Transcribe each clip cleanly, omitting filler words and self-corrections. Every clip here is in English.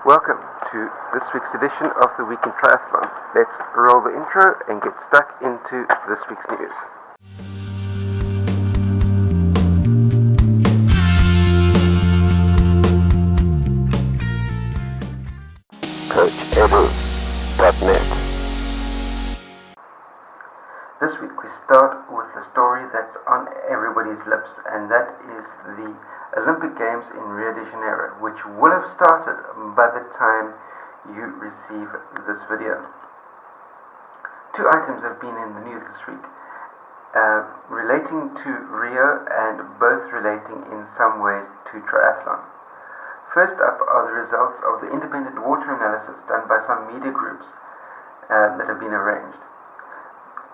Welcome to this week's edition of the Week in Triathlon. Let's roll the intro and get stuck into this week's news. CoachEdu.net. This week we start with the story that's on everybody's lips, and that is the Olympic Games in Rio de Janeiro, which will have started by the time you receive this video. Two items have been in the news this week relating to Rio, and both relating in some ways to triathlon. First up are the results of the independent water analysis done by some media groups that have been arranged.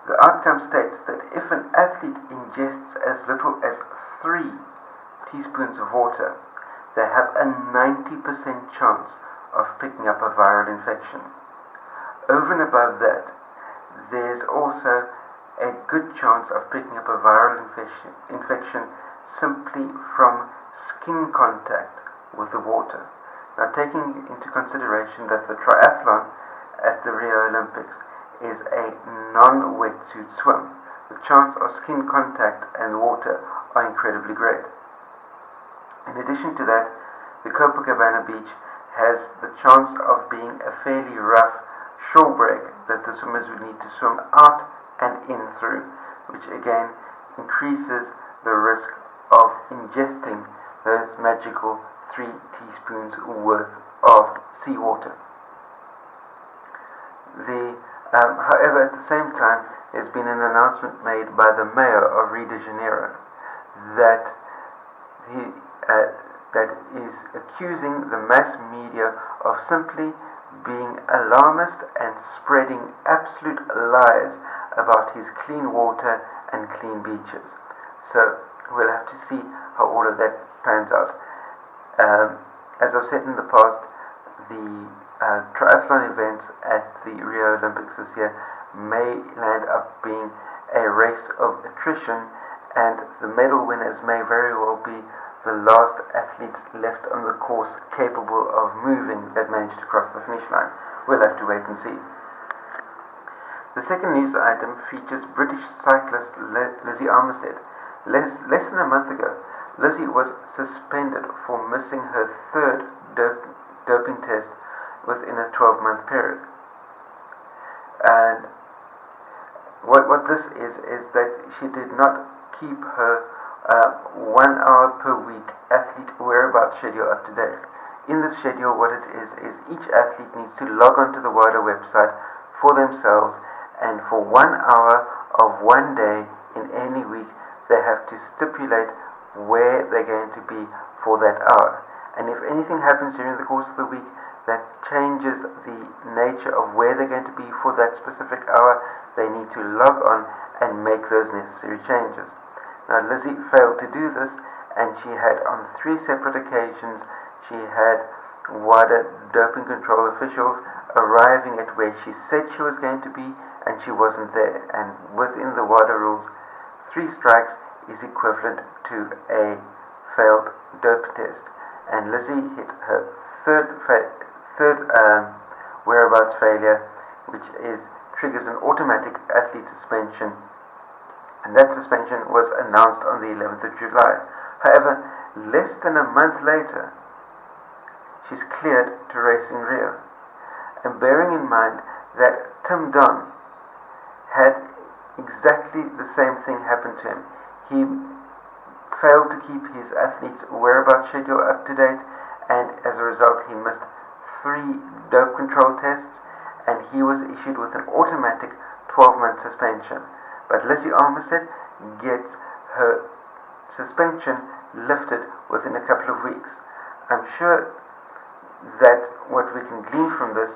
The outcome states that if an athlete ingests as little as 3 teaspoons of water, they have a 90% chance of picking up a viral infection. Over and above that, there's also a good chance of picking up a viral infection simply from skin contact with the water. Now, taking into consideration that the triathlon at the Rio Olympics is a non-wetsuit swim, the chance of skin contact and water are incredibly great. In addition to that, the Copacabana beach has the chance of being a fairly rough shore break that the swimmers would need to swim out and in through, which again increases the risk of ingesting those magical 3 teaspoons worth of seawater. However, at the same time, there's been an announcement made by the mayor of Rio de Janeiro that is accusing the mass media of simply being alarmist and spreading absolute lies about his clean water and clean beaches. So we'll have to see how all of that pans out. As I've said in the past, the triathlon events at the Rio Olympics this year may land up being a race of attrition, and the medal winners may very well be the last athletes left on the course capable of moving that managed to cross the finish line. We'll have to wait and see. The second news item features British cyclist Lizzie Armistead. Less than a month ago, Lizzie was suspended for missing her third doping test within a 12-month period. And what this is that she did not keep her 1 hour per week athlete whereabouts schedule up to date. In this schedule, what it is each athlete needs to log onto the WADA website for themselves, and for 1 hour of one day in any week, they have to stipulate where they're going to be for that hour. And if anything happens during the course of the week that changes the nature of where they're going to be for that specific hour, they need to log on and make those necessary changes. Now, Lizzie failed to do this, and she had, on 3 separate occasions, she had WADA doping control officials arriving at where she said she was going to be, and she wasn't there. And within the WADA rules, 3 strikes is equivalent to a failed dope test. And Lizzie hit her third whereabouts failure, which triggers an automatic athlete suspension, and that suspension was announced on the 11th of July. However, less than a month later, she's cleared to race in Rio. And bearing in mind that Tim Don had exactly the same thing happen to him. He failed to keep his athlete's whereabouts schedule up to date, and as a result he missed 3 dope control tests, and he was issued with an automatic 12-month suspension. But Lizzie Armistead gets her suspension lifted within a couple of weeks. I'm sure that what we can glean from this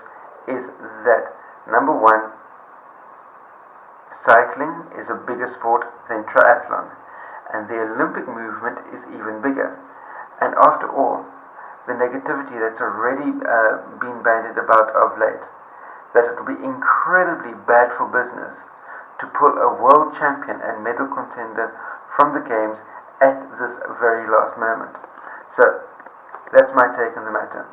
is that, number one, cycling is a bigger sport than triathlon, and the Olympic movement is even bigger. And after all, the negativity that's already been bandied about of late, that it will be incredibly bad for business to pull a world champion and medal contender from the games at this very last moment. So that's my take on the matter.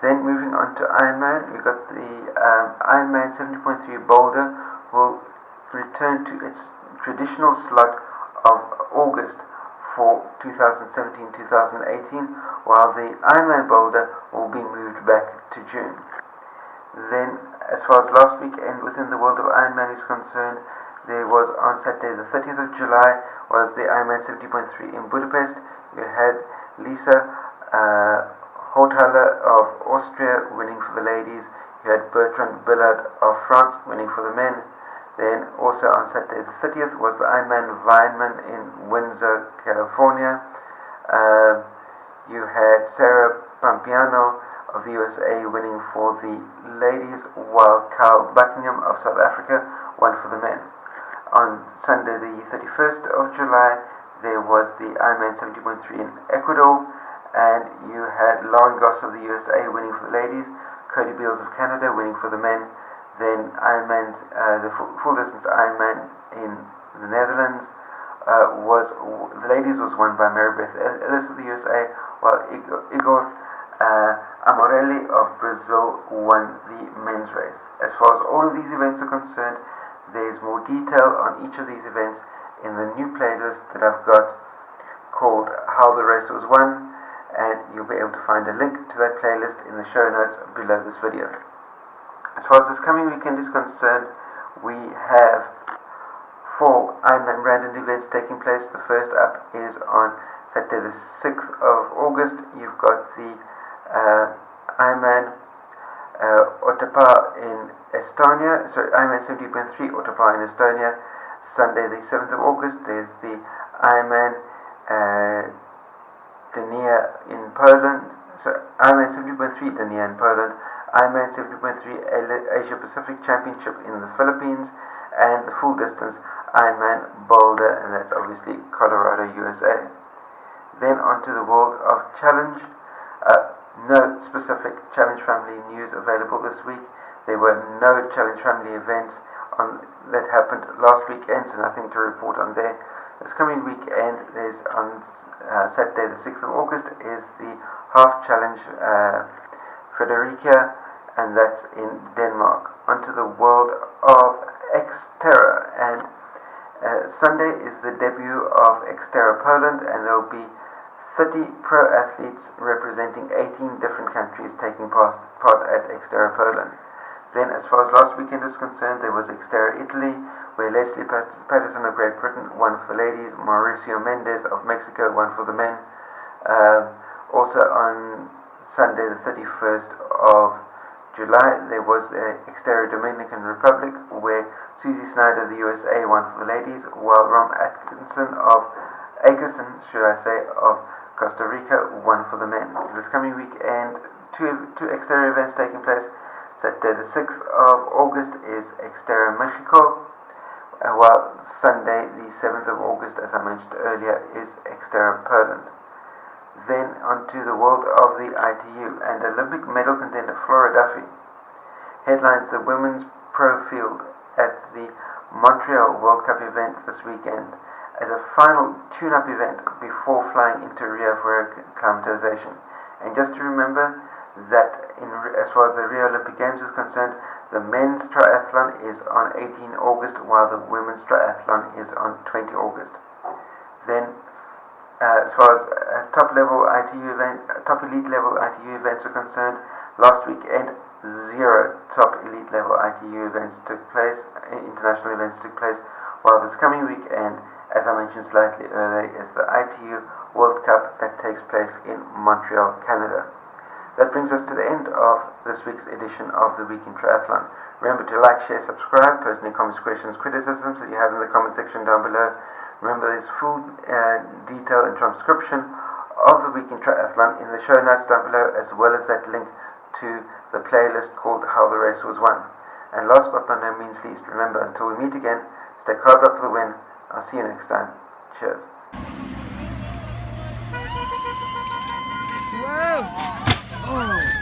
Then moving on to Ironman, we've got the Ironman 70.3 Boulder will return to its traditional slot of August for 2017-2018, while the Ironman Boulder will be moved back to June. Then, as far as last weekend within the world of Ironman is concerned, there was on Saturday the 30th of July was the Ironman 70.3 in Budapest. You had Lisa Horthaler of Austria winning for the ladies. You had Bertrand Billard of France winning for the men. Then also on Saturday the 30th was the Ironman Vineman in Windsor, California. You had Sarah Pampiano of the USA winning for the ladies, while Carl Buckingham of South Africa won for the men. On Sunday the 31st of July, there was the Ironman 70.3 in Ecuador, and you had Lauren Goss of the USA winning for the ladies, Cody Beals of Canada winning for the men. Then Ironman, the full distance Ironman in the Netherlands the ladies was won by Marybeth Ellis of the USA, while Igor Amorelli of Brazil won the men's race. As far as all of these events are concerned, there is more detail on each of these events in the new playlist that I've got called How the Race Was Won, and you'll be able to find a link to that playlist in the show notes below this video. As far as this coming weekend is concerned, we have 4 Ironman Brandon events taking place. The first up is on Saturday the 6th of August. You've got the Ironman Otepää in Estonia, Ironman 70.3 Otepää in Estonia. Sunday the 7th of August, there's the Ironman Dnia in Poland. Ironman 70.3 Dnia in Poland. Ironman 70.3 Asia Pacific Championship in the Philippines, and the full distance Ironman Boulder, and that's obviously Colorado, USA. Then onto the world of challenge. No specific challenge family news available this week. There were no challenge family events that happened last weekend, so nothing to report on there. This coming weekend, there's on Saturday the 6th of August is the half challenge Fredericia, and that's in Denmark. Onto the world of Xterra, and Sunday is the debut of Xterra Poland, and there will be 30 pro athletes representing 18 different countries taking part at Xterra Poland. Then, as far as last weekend is concerned, there was Xterra Italy, where Leslie Patterson of Great Britain won for the ladies, Mauricio Mendez of Mexico won for the men. Also on Sunday the 31st of July, there was the Xterra Dominican Republic, where Susie Snyder of the USA won for the ladies, while Rom Atkinson of Costa Rica won for the men. This coming weekend, two Xterra events taking place. Saturday the 6th of August is Xterra Mexico, while Sunday the 7th of August, as I mentioned earlier, is Xterra Poland. Then onto the world of the ITU, and Olympic medal contender Flora Duffy headlines the women's pro field at the Montreal World Cup event this weekend as a final tune-up event before flying into Rio for acclimatization. And just to remember that as far as the Rio Olympic Games is concerned, the men's triathlon is on 18 August, while the women's triathlon is on 20 August. Then as far as top elite level ITU events are concerned, last weekend 0 top elite level ITU events took place, international events took place, while this coming weekend, as I mentioned slightly earlier, is the ITU World Cup that takes place in Montreal, Canada. That brings us to the end of this week's edition of the Week in Triathlon. Remember to like, share, subscribe, post any comments, questions, criticisms that you have in the comment section down below. Remember, there's full detail and transcription of the Week in Triathlon in the show notes down below, as well as that link to the playlist called How the Race Was Won. And last but by no means least, remember, until we meet again, stay carved up for the win. I'll see you next time. Cheers. Whoa! Oh!